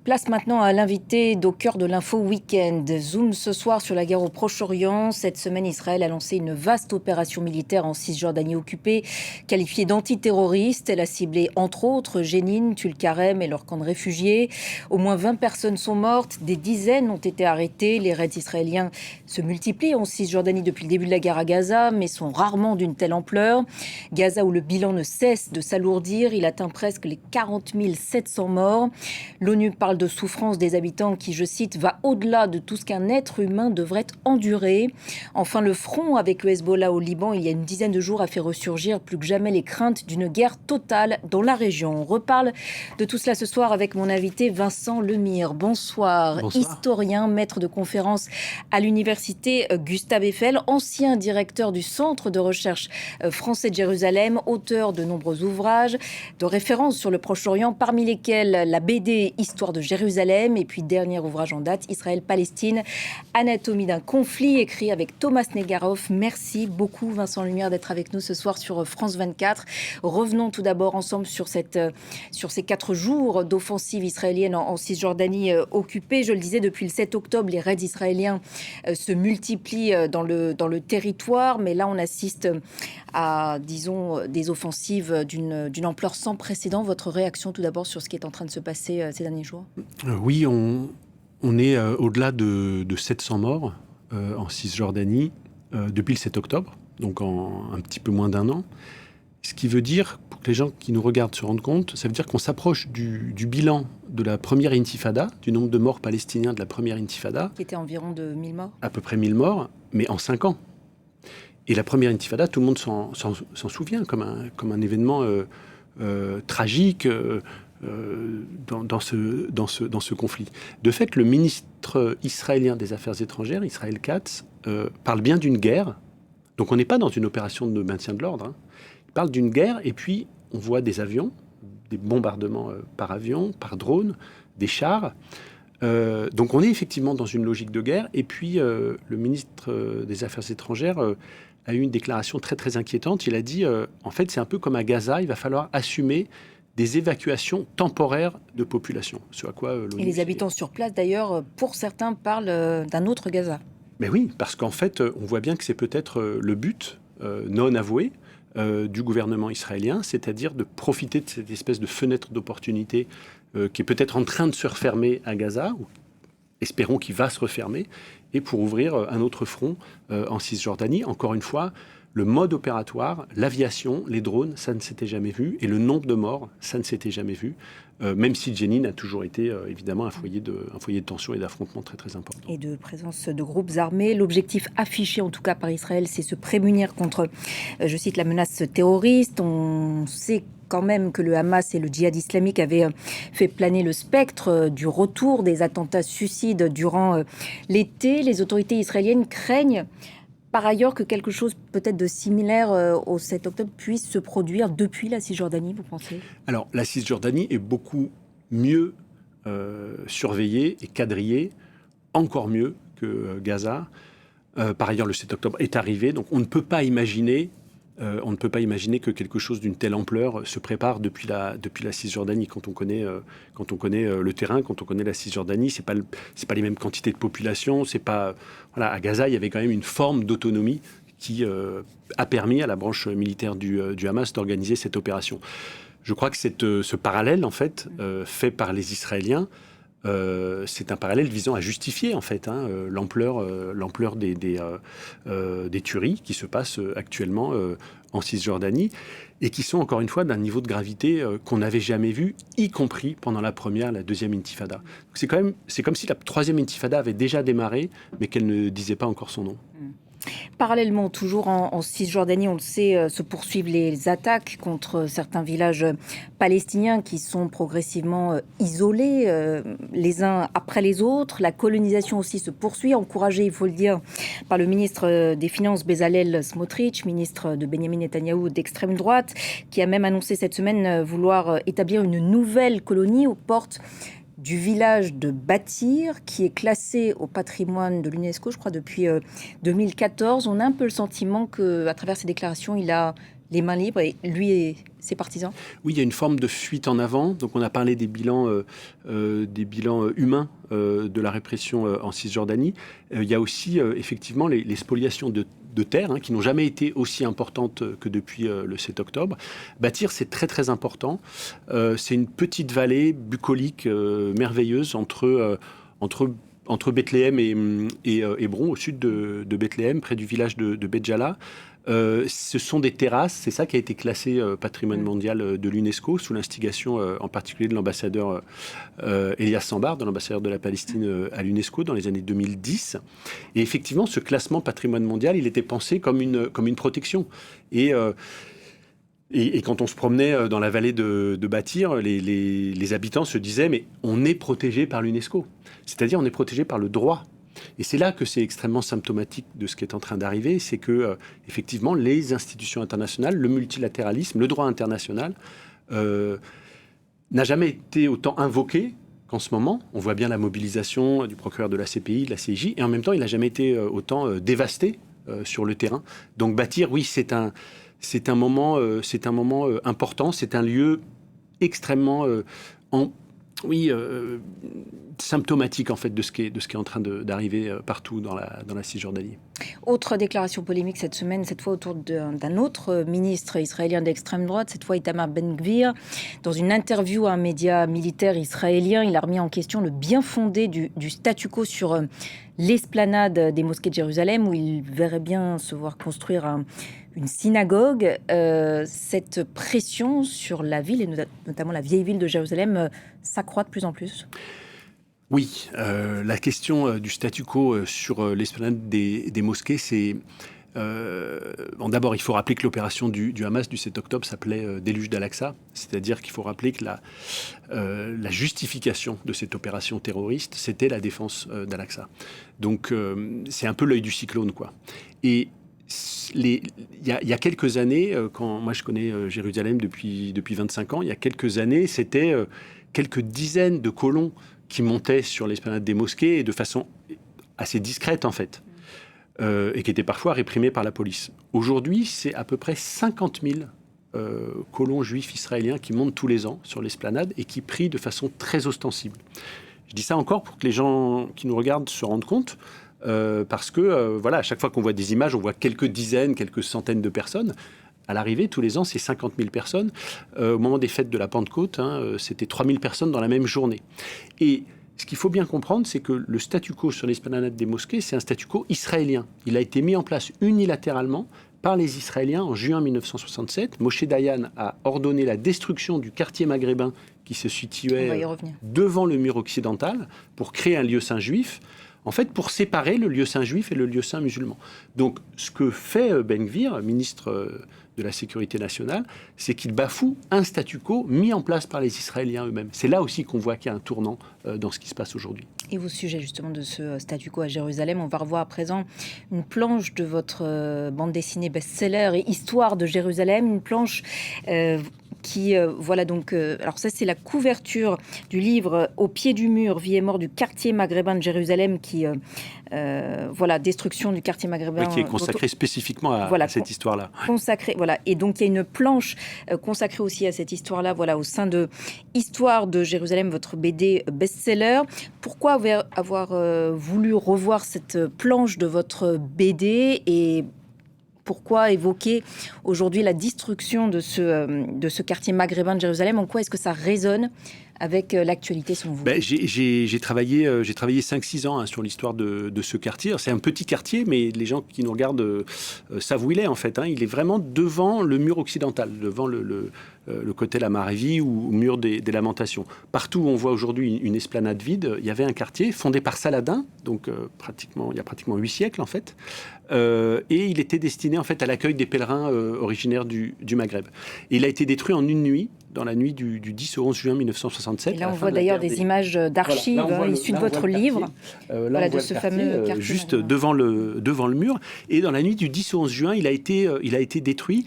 Place maintenant à l'invité d'au cœur de l'info week-end. Zoom ce soir sur la guerre au Proche-Orient. Cette semaine, Israël a lancé une vaste opération militaire en Cisjordanie occupée, qualifiée d'antiterroriste. Elle a ciblé entre autres Jénine, Tulkarem et leur camp de réfugiés. Au moins 20 personnes sont mortes, des dizaines ont été arrêtées. Les raids israéliens se multiplient en Cisjordanie depuis le début de la guerre à Gaza, mais sont rarement d'une telle ampleur. Gaza où le bilan ne cesse de s'alourdir, il atteint presque les 40 700 morts. L'ONU parle de souffrance des habitants qui, je cite, va au-delà de tout ce qu'un être humain devrait endurer. Enfin, le front avec le Hezbollah au Liban, il y a une dizaine de jours, a fait ressurgir plus que jamais les craintes d'une guerre totale dans la région. On reparle de tout cela ce soir avec mon invité Vincent Lemire. Bonsoir. Bonsoir. Historien, maître de conférence à l'université Gustave Eiffel, ancien directeur du Centre de recherche français de Jérusalem, auteur de nombreux ouvrages de référence sur le Proche-Orient, parmi lesquels la BD Histoire de Jérusalem et puis dernier ouvrage en date, Israël-Palestine, Anatomie d'un conflit, écrit avec Thomas Negaroff. Merci beaucoup Vincent Lemire d'être avec nous ce soir sur France 24. Revenons tout d'abord ensemble sur ces 4 jours d'offensive israélienne en Cisjordanie occupée. Je le disais, depuis le 7 octobre, les raids israéliens se multiplient dans le territoire, mais là on assiste à, disons, des offensives d'une ampleur sans précédent. Votre réaction tout d'abord sur ce qui est en train de se passer ces derniers jours ? Oui, on est au-delà de 700 morts en Cisjordanie depuis le 7 octobre, donc en un petit peu moins d'un an. Ce qui veut dire, pour que les gens qui nous regardent se rendent compte, ça veut dire qu'on s'approche du bilan de la première intifada, du nombre de morts palestiniens de la première intifada. Qui était environ de 1000 morts. À peu près 1000 morts, mais en 5 ans. Et la première intifada, tout le monde s'en souvient comme un événement tragique dans ce conflit. De fait, le ministre israélien des Affaires étrangères, Israël Katz, parle bien d'une guerre. Donc on n'est pas dans une opération de maintien de l'ordre. Il parle d'une guerre et puis on voit des avions, des bombardements par avion, par drone, des chars. Donc on est effectivement dans une logique de guerre. Et puis le ministre des Affaires étrangères a eu une déclaration très très inquiétante. Il a dit, en fait, c'est un peu comme à Gaza, il va falloir assumer des évacuations temporaires de population. Ce à quoi l'ONU... Et les habitants sur place, d'ailleurs, pour certains, parlent d'un autre Gaza. Mais oui, parce qu'en fait, on voit bien que c'est peut-être le but non avoué du gouvernement israélien, c'est-à-dire de profiter de cette espèce de fenêtre d'opportunité qui est peut-être en train de se refermer à Gaza, ou espérons qu'il va se refermer, et pour ouvrir un autre front en Cisjordanie. Encore une fois, le mode opératoire, l'aviation, les drones, ça ne s'était jamais vu, et le nombre de morts, ça ne s'était jamais vu, même si Jénine a toujours été évidemment un foyer de tension et d'affrontement très très important. Et de présence de groupes armés. L'objectif affiché en tout cas par Israël, c'est se prémunir contre, je cite, la menace terroriste. On sait quand même que le Hamas et le djihad islamique avaient fait planer le spectre du retour des attentats suicides durant l'été. Les autorités israéliennes craignent par ailleurs que quelque chose peut-être de similaire au 7 octobre puisse se produire depuis la Cisjordanie, vous pensez ? Alors, la Cisjordanie est beaucoup mieux surveillée et quadrillée, encore mieux que Gaza. Par ailleurs, le 7 octobre est arrivé, donc on ne peut pas imaginer que quelque chose d'une telle ampleur se prépare depuis la Cisjordanie. Quand on connaît le terrain, quand on connaît la Cisjordanie, c'est pas les mêmes quantités de population. C'est pas, voilà, à Gaza, il y avait quand même une forme d'autonomie qui a permis à la branche militaire du Hamas d'organiser cette opération. Je crois que ce parallèle, en fait, fait par les Israéliens, c'est un parallèle visant à justifier en fait l'ampleur des tueries qui se passent actuellement en Cisjordanie et qui sont encore une fois d'un niveau de gravité qu'on n'avait jamais vu, y compris pendant la première, la deuxième intifada. Donc c'est comme si la troisième intifada avait déjà démarré, mais qu'elle ne disait pas encore son nom. Parallèlement, toujours en Cisjordanie, on le sait, se poursuivent les attaques contre certains villages palestiniens qui sont progressivement isolés les uns après les autres. La colonisation aussi se poursuit, encouragée, il faut le dire, par le ministre des Finances Bezalel Smotrich, ministre de Benyamin Netanyahou d'extrême droite, qui a même annoncé cette semaine vouloir établir une nouvelle colonie aux portes du village de Batir, qui est classé au patrimoine de l'UNESCO, je crois, depuis 2014. On a un peu le sentiment qu'à travers ces déclarations, il a les mains libres, et lui et ses partisans? Oui, il y a une forme de fuite en avant. Donc on a parlé des bilans humains de la répression en Cisjordanie. Il y a aussi effectivement les spoliations de terres qui n'ont jamais été aussi importantes que depuis le 7 octobre. Bâtir, c'est très très important. C'est une petite vallée bucolique merveilleuse entre Bethléem et Hébron, au sud de Bethléem, près du village de Béjala. Ce sont des terrasses, c'est ça qui a été classé patrimoine mondial de l'UNESCO, sous l'instigation en particulier de l'ambassadeur Elias Sambar, de l'ambassadeur de la Palestine à l'UNESCO dans les années 2010. Et effectivement, ce classement patrimoine mondial, il était pensé comme une protection. Et quand on se promenait dans la vallée de Bâtir, les habitants se disaient « mais on est protégé par l'UNESCO ». C'est-à-dire on est protégé par le droit. Et c'est là que c'est extrêmement symptomatique de ce qui est en train d'arriver, c'est que effectivement les institutions internationales, le multilatéralisme, le droit international n'a jamais été autant invoqué qu'en ce moment. On voit bien la mobilisation du procureur de la CPI, de la CIJ, et en même temps il n'a jamais été autant dévasté sur le terrain. Donc Bâtir, oui, c'est un moment important, c'est un lieu extrêmement symptomatique en fait de ce qui est en train d'arriver partout dans la Cisjordanie. Autre déclaration polémique cette semaine, cette fois autour d'un autre ministre israélien d'extrême droite, cette fois Itamar Ben-Gvir. Dans une interview à un média militaire israélien, il a remis en question le bien fondé du statu quo sur l'esplanade des mosquées de Jérusalem, où il verrait bien se voir construire une synagogue. Cette pression sur la ville, et notamment la vieille ville de Jérusalem, s'accroît de plus en plus. Oui, la question du statu quo sur l'esplanade des mosquées, c'est... d'abord, il faut rappeler que l'opération du Hamas du 7 octobre s'appelait Déluge d'Al-Aqsa, c'est-à-dire qu'il faut rappeler que la justification de cette opération terroriste, c'était la défense d'Al-Aqsa. Donc, c'est un peu l'œil du cyclone, quoi. Et il y a quelques années, quand moi je connais Jérusalem depuis 25 ans, il y a quelques années, c'était quelques dizaines de colons qui montaient sur l'esplanade des mosquées et de façon assez discrète en fait, et qui étaient parfois réprimés par la police. Aujourd'hui, c'est à peu près 50 000 colons juifs israéliens qui montent tous les ans sur l'esplanade et qui prient de façon très ostensible. Je dis ça encore pour que les gens qui nous regardent se rendent compte, parce que voilà, à chaque fois qu'on voit des images, on voit quelques dizaines, quelques centaines de personnes. À l'arrivée, tous les ans, c'est 50 000 personnes. Au moment des fêtes de la Pentecôte, c'était 3 000 personnes dans la même journée. Et ce qu'il faut bien comprendre, c'est que le statu quo sur l'esplanade des mosquées, c'est un statu quo israélien. Il a été mis en place unilatéralement par les Israéliens en juin 1967. Moshe Dayan a ordonné la destruction du quartier maghrébin qui se situait devant le mur occidental pour créer un lieu saint juif, en fait, pour séparer le lieu saint juif et le lieu saint musulman. Donc, ce que fait Ben-Gvir, ministre de la Sécurité nationale, c'est qu'il bafoue un statu quo mis en place par les Israéliens eux-mêmes. C'est là aussi qu'on voit qu'il y a un tournant dans ce qui se passe aujourd'hui. Et au sujet justement de ce statu quo à Jérusalem, on va revoir à présent une planche de votre bande dessinée best-seller et Histoire de Jérusalem, une planche qui, voilà donc, alors ça c'est la couverture du livre Au pied du mur, vie et mort du quartier maghrébin de Jérusalem, qui, voilà, destruction du quartier maghrébin. Oui, qui est consacré spécifiquement à cette histoire-là. Consacré, voilà. Et donc il y a une planche consacrée aussi à cette histoire-là, voilà, au sein de Histoire de Jérusalem, votre BD best-seller. Pourquoi avoir voulu revoir cette planche de votre BD et pourquoi évoquer aujourd'hui la destruction de ce quartier maghrébin de Jérusalem? En quoi est-ce que ça résonne avec l'actualité selon vous? J'ai travaillé 5-6 ans sur l'histoire de ce quartier. C'est un petit quartier, mais les gens qui nous regardent savent où il est en fait. Il est vraiment devant le mur occidental, devant le côté la Maravi ou mur des Lamentations. Partout où on voit aujourd'hui une esplanade vide, il y avait un quartier fondé par Saladin, donc il y a pratiquement 8 siècles en fait. Et il était destiné en fait à l'accueil des pèlerins originaires du Maghreb. Et il a été détruit en une nuit, dans la nuit du 10 au 11 juin 1967. Et là, on voit d'ailleurs des images d'archives issues de votre livre, de ce fameux quartier. Juste devant le mur. Et dans la nuit du 10 au 11 juin, il a été détruit.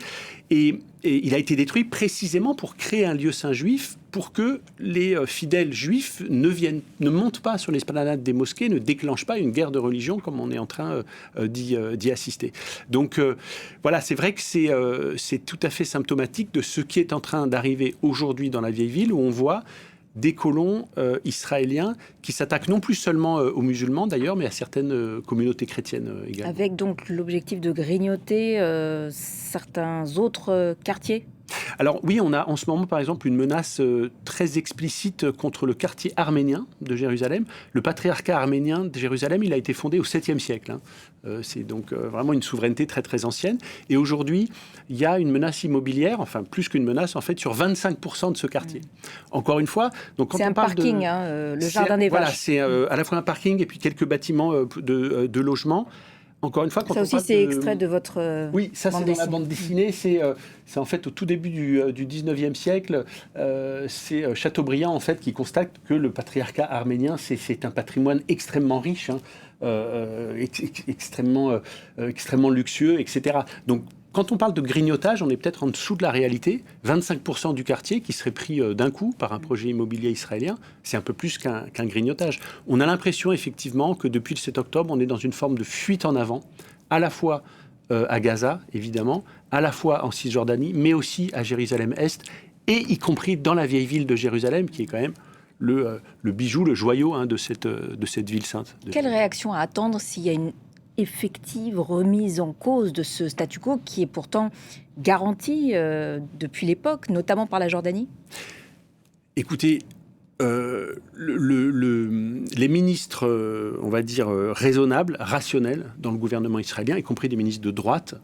Et il a été détruit précisément pour créer un lieu saint juif, pour que les fidèles juifs ne montent pas sur l'esplanade des mosquées, ne déclenchent pas une guerre de religion comme on est en train d'y assister. Donc voilà, c'est vrai que c'est tout à fait symptomatique de ce qui est en train d'arriver aujourd'hui dans la vieille ville, où on voit des colons israéliens qui s'attaquent non plus seulement aux musulmans d'ailleurs, mais à certaines communautés chrétiennes également. Avec donc l'objectif de grignoter certains autres quartiers. Alors oui, on a en ce moment par exemple une menace très explicite contre le quartier arménien de Jérusalem. Le patriarcat arménien de Jérusalem, il a été fondé au 7e siècle. C'est donc vraiment une souveraineté très très ancienne. Et aujourd'hui, il y a une menace immobilière, enfin plus qu'une menace en fait, sur 25% de ce quartier. Encore une fois, donc quand c'est on un parle parking, le jardin des voilà, vaches. c'est à la fois un parking et puis quelques bâtiments de logement. Encore une fois, quand ça on aussi, parle c'est extrait de votre Oui, ça c'est dans la bande dessinée. C'est en fait au tout début du 19e siècle. C'est Chateaubriand en fait qui constate que le patriarcat arménien c'est un patrimoine extrêmement riche, extrêmement luxueux, etc. Donc quand on parle de grignotage, on est peut-être en dessous de la réalité. 25% du quartier qui serait pris d'un coup par un projet immobilier israélien, c'est un peu plus qu'un grignotage. On a l'impression effectivement que depuis le 7 octobre, on est dans une forme de fuite en avant, à la fois à Gaza, évidemment, à la fois en Cisjordanie, mais aussi à Jérusalem-Est, et y compris dans la vieille ville de Jérusalem, qui est quand même le bijou, le joyau de cette ville sainte. Quelle réaction à attendre s'il y a une effective remise en cause de ce statu quo qui est pourtant garanti depuis l'époque, notamment par la Jordanie? Écoutez, les ministres, on va dire, raisonnables, rationnels dans le gouvernement israélien, y compris des ministres de droite,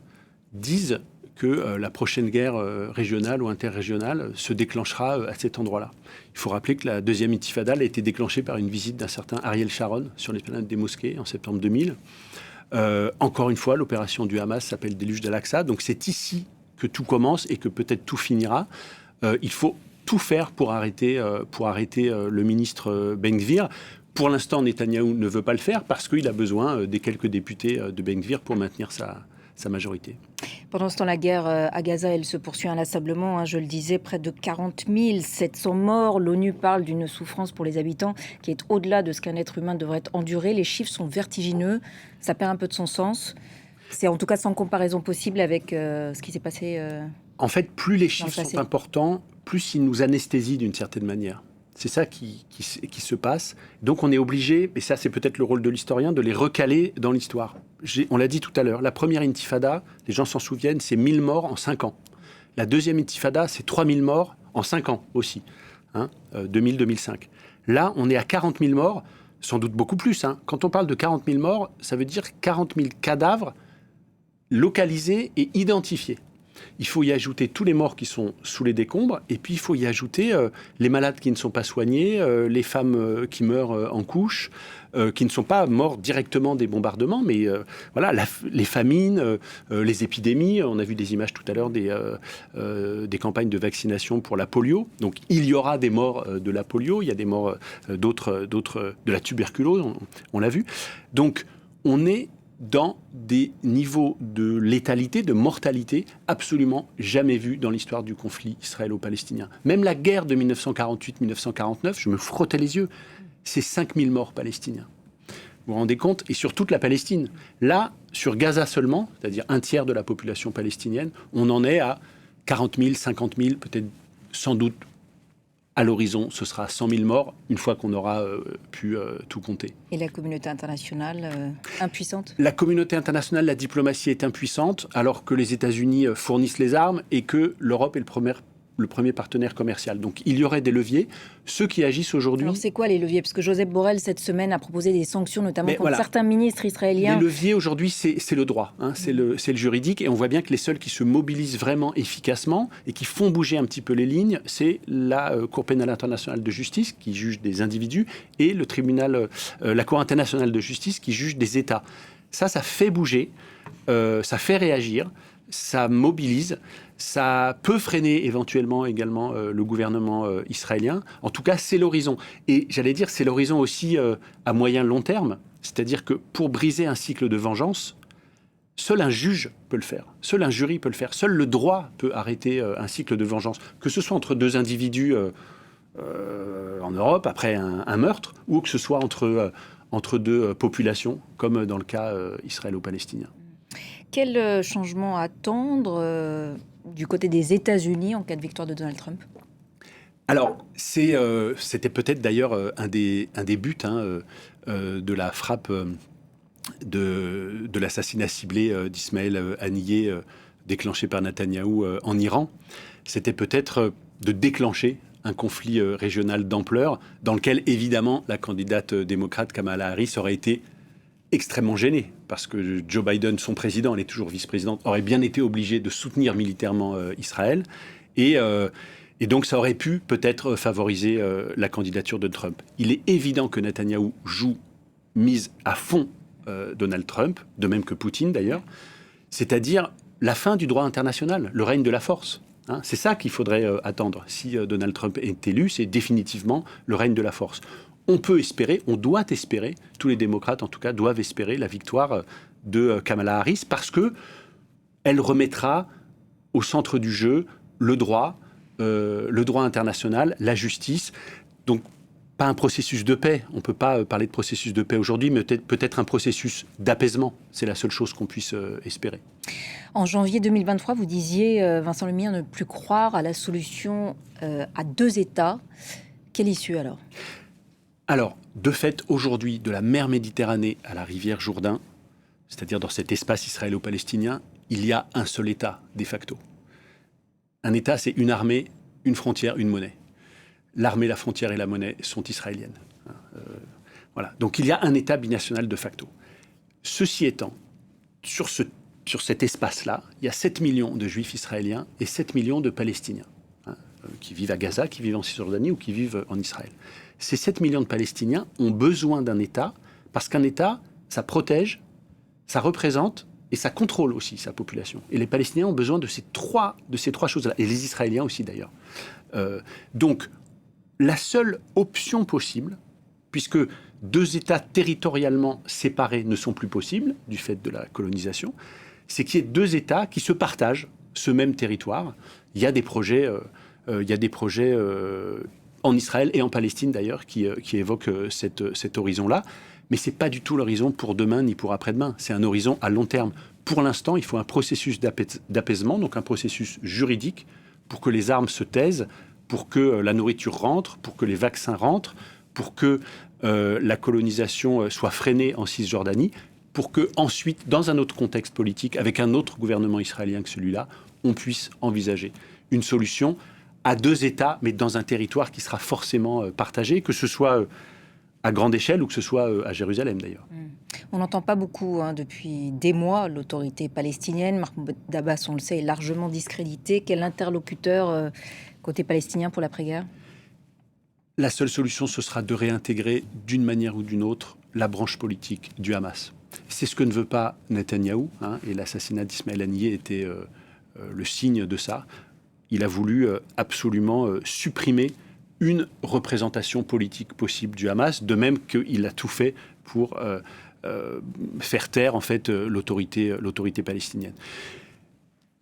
disent que la prochaine guerre régionale ou interrégionale se déclenchera à cet endroit-là. Il faut rappeler que la deuxième intifada a été déclenchée par une visite d'un certain Ariel Sharon sur l'esplanade des mosquées en septembre 2000. Encore une fois, l'opération du Hamas s'appelle Déluge d'Al-Aqsa. Donc c'est ici que tout commence et que peut-être tout finira. Il faut tout faire pour arrêter le ministre Ben Gvir. Pour l'instant, Netanyahou ne veut pas le faire parce qu'il a besoin des quelques députés de Ben Gvir pour maintenir sa majorité. Pendant ce temps, la guerre à Gaza, elle se poursuit inlassablement. Je le disais, près de 40 700 morts. L'ONU parle d'une souffrance pour les habitants qui est au-delà de ce qu'un être humain devrait endurer. Les chiffres sont vertigineux. Ça perd un peu de son sens. C'est en tout cas sans comparaison possible avec ce qui s'est passé. En fait, plus les chiffres sont importants, plus ils nous anesthésient d'une certaine manière. C'est ça qui se passe. Donc on est obligé, et ça c'est peut-être le rôle de l'historien, de les recaler dans l'histoire. On l'a dit tout à l'heure, la première intifada, les gens s'en souviennent, c'est 1000 morts en 5 ans. La deuxième intifada, c'est 3000 morts en 5 ans aussi, 2000-2005. Là, on est à 40 000 morts, sans doute beaucoup plus. Quand on parle de 40 000 morts, ça veut dire 40 000 cadavres localisés et identifiés. Il faut y ajouter tous les morts qui sont sous les décombres, et puis il faut y ajouter les malades qui ne sont pas soignés, les femmes qui meurent en couche, qui ne sont pas morts directement des bombardements, mais voilà, les famines, les épidémies. On a vu des images tout à l'heure des campagnes de vaccination pour la polio. Donc il y aura des morts de la polio, il y a des morts d'autres de la tuberculose, on l'a vu. Donc on est dans des niveaux de létalité, de mortalité absolument jamais vus dans l'histoire du conflit israélo-palestinien. Même la guerre de 1948-1949, je me frottais les yeux, c'est 5000 morts palestiniens. Vous vous rendez compte? Et sur toute la Palestine. Là, sur Gaza seulement, c'est-à-dire un tiers de la population palestinienne, on en est à 40 000, 50 000, peut-être sans doute. À l'horizon, ce sera 100 000 morts une fois qu'on aura pu tout compter. Et la communauté internationale impuissante? La communauté internationale, la diplomatie est impuissante, alors que les États-Unis fournissent les armes et que l'Europe est le premier partenaire commercial. Donc il y aurait des leviers. Ceux qui agissent aujourd'hui... Alors c'est quoi les leviers? Parce que Joseph Borrell, cette semaine, a proposé des sanctions, notamment contre certains ministres israéliens. Les leviers aujourd'hui, c'est le droit, c'est le juridique. Et on voit bien que les seuls qui se mobilisent vraiment efficacement et qui font bouger un petit peu les lignes, c'est la Cour pénale internationale de justice, qui juge des individus, et le tribunal, la Cour internationale de justice, qui juge des États. Ça fait bouger, ça fait réagir, ça mobilise. Ça peut freiner éventuellement également le gouvernement israélien. En tout cas, c'est l'horizon. Et j'allais dire, c'est l'horizon aussi à moyen long terme. C'est-à-dire que pour briser un cycle de vengeance, Seul un juge peut le faire, seul un jury peut le faire, seul le droit peut arrêter un cycle de vengeance, que ce soit entre deux individus en Europe, après un meurtre, ou que ce soit entre deux populations, comme dans le cas israélo-palestinien. Quel changement attendre du côté des États-Unis en cas de victoire de Donald Trump ? Alors, c'était peut-être d'ailleurs un des buts de la frappe de l'assassinat ciblé d'Ismaël Haniyeh déclenché par Netanyahou en Iran. C'était peut-être de déclencher un conflit régional d'ampleur dans lequel, évidemment, la candidate démocrate Kamala Harris aurait été extrêmement gênée, parce que Joe Biden, son président, elle est toujours vice-présidente, aurait bien été obligé de soutenir militairement Israël. Et donc, ça aurait pu peut-être favoriser la candidature de Trump. Il est évident que Netanyahou mise à fond Donald Trump, de même que Poutine d'ailleurs, c'est-à-dire la fin du droit international, le règne de la force. C'est ça qu'il faudrait attendre. Si Donald Trump est élu, c'est définitivement le règne de la force. On peut espérer, on doit espérer, tous les démocrates en tout cas doivent espérer la victoire de Kamala Harris, parce que elle remettra au centre du jeu le droit international, la justice. Donc, pas un processus de paix. On ne peut pas parler de processus de paix aujourd'hui, mais peut-être un processus d'apaisement. C'est la seule chose qu'on puisse espérer. En janvier 2023, vous disiez, Vincent Lemire, ne plus croire à la solution à deux États. Quelle issue alors ? Alors, de fait, aujourd'hui, de la mer Méditerranée à la rivière Jourdain, c'est-à-dire dans cet espace israélo-palestinien, il y a un seul État, de facto. Un État, c'est une armée, une frontière, une monnaie. L'armée, la frontière et la monnaie sont israéliennes. Voilà. Donc il y a un État binational de facto. Ceci étant, sur cet espace-là, il y a 7 millions de Juifs israéliens et 7 millions de Palestiniens qui vivent à Gaza, qui vivent en Cisjordanie ou qui vivent en Israël. Ces 7 millions de Palestiniens ont besoin d'un État, parce qu'un État, ça protège, ça représente et ça contrôle aussi sa population. Et les Palestiniens ont besoin de ces trois choses-là, et les Israéliens aussi d'ailleurs. Donc, la seule option possible, puisque deux États territorialement séparés ne sont plus possibles du fait de la colonisation, c'est qu'il y ait deux États qui se partagent ce même territoire. Il y a des projets, en Israël et en Palestine d'ailleurs qui évoquent cet horizon-là, mais ce n'est pas du tout l'horizon pour demain ni pour après-demain. C'est un horizon à long terme. Pour l'instant, il faut un processus d'apaisement, donc un processus juridique, pour que les armes se taisent, pour que la nourriture rentre, pour que les vaccins rentrent, pour que la colonisation soit freinée en Cisjordanie, pour que ensuite, dans un autre contexte politique, avec un autre gouvernement israélien que celui-là, on puisse envisager une solution à deux États, mais dans un territoire qui sera forcément partagé, que ce soit à grande échelle ou que ce soit à Jérusalem d'ailleurs. On n'entend pas beaucoup depuis des mois l'autorité palestinienne. Mahmoud Abbas, on le sait, est largement discrédité. Quel interlocuteur côté palestinien pour l'après-guerre ? La seule solution, ce sera de réintégrer d'une manière ou d'une autre la branche politique du Hamas. C'est ce que ne veut pas Netanyahou, et l'assassinat d'Ismaël Haniyeh était le signe de ça. Il a voulu absolument supprimer une représentation politique possible du Hamas, de même qu'il a tout fait pour faire taire en fait l'autorité palestinienne.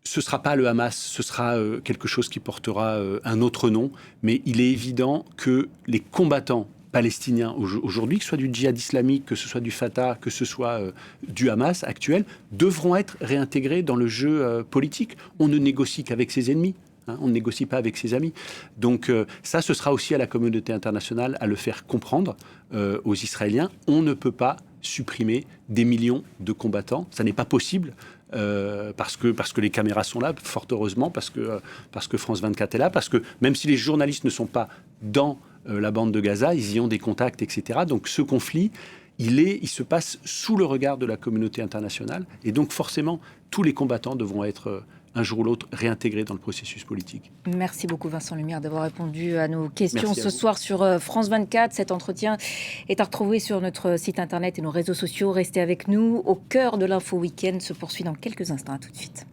Ce ne sera pas le Hamas, ce sera quelque chose qui portera un autre nom, mais il est évident que les combattants palestiniens aujourd'hui, que ce soit du djihad islamique, que ce soit du Fatah, que ce soit du Hamas actuel, devront être réintégrés dans le jeu politique. On ne négocie qu'avec ses ennemis. On ne négocie pas avec ses amis. Donc ça, ce sera aussi à la communauté internationale à le faire comprendre aux Israéliens. On ne peut pas supprimer des millions de combattants. Ça n'est pas possible parce que les caméras sont là, fort heureusement, parce que France 24 est là, parce que même si les journalistes ne sont pas dans la bande de Gaza, ils y ont des contacts, etc. Donc ce conflit, il se passe sous le regard de la communauté internationale. Et donc forcément, tous les combattants devront être un jour ou l'autre réintégrés dans le processus politique. Merci beaucoup Vincent Lemire d'avoir répondu à nos questions ce soir sur France 24. Cet entretien est à retrouver sur notre site internet et nos réseaux sociaux. Restez avec nous. Au cœur de l'info week-end se poursuit dans quelques instants. À tout de suite.